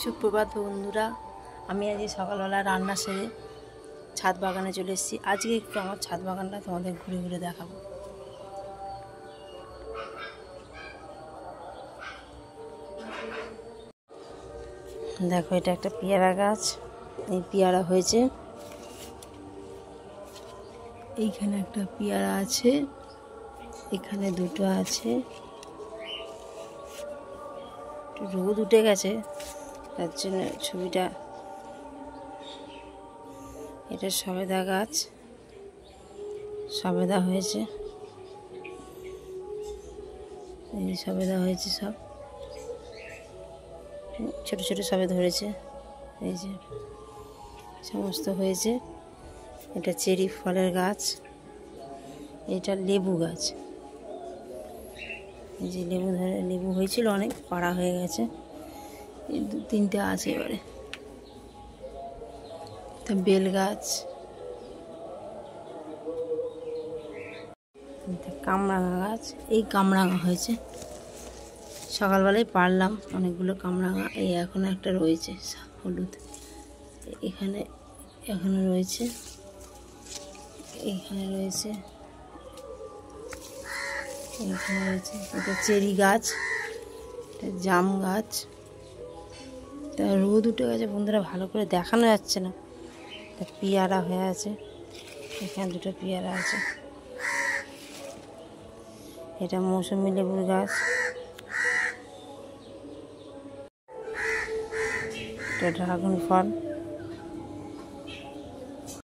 সুপ্রভাত বন্ধুরা, আমি আজকে সকালবেলা রান্না সেরে ছাদ বাগানে চলে এসেছি। আজকে একটু আমার ছাদ বাগানটা তোমাদের ঘুরে ঘুরে দেখাবো। দেখো, এটা একটা পেয়ারা গাছ। এই পেয়ারা হয়েছে, এইখানে একটা পেয়ারা আছে, এখানে দুটো আছে। রোদ উঠে গেছে তার জন্য ছবিটা। এটা সবেদা গাছ, সবেদা হয়েছে, এই সবেদা হয়েছে, সব ছোট ছোট সবে ধরেছে, এই যে সমস্ত হয়েছে। এটা চেরি ফলের গাছ, এটা লেবু গাছ। এই যে লেবু হয়েছিল, অনেক পাড়া হয়ে গেছে, এই দু তিনটে আছে এবারে। এটা বেল গাছ, কামরাঙা গাছ। এই কামরাঙা হয়েছে, সকালবেলায় পারলাম অনেকগুলো কামরাঙা। এই এখন একটা রয়েছে হলুদ, এখানে এখনো রয়েছে, এইখানে রয়েছে, এইখানে রয়েছে। এটা চেরি গাছ, এটা জাম গাছ। তা রোদ উঠে গেছে বন্ধুরা, ভালো করে দেখানো যাচ্ছে না। এটা পেয়ারা হয়ে আছে, এখানে দুটো পেয়ারা আছে। এটা মৌসুমি লেবুর গাছ, এটা ড্রাগন ফল।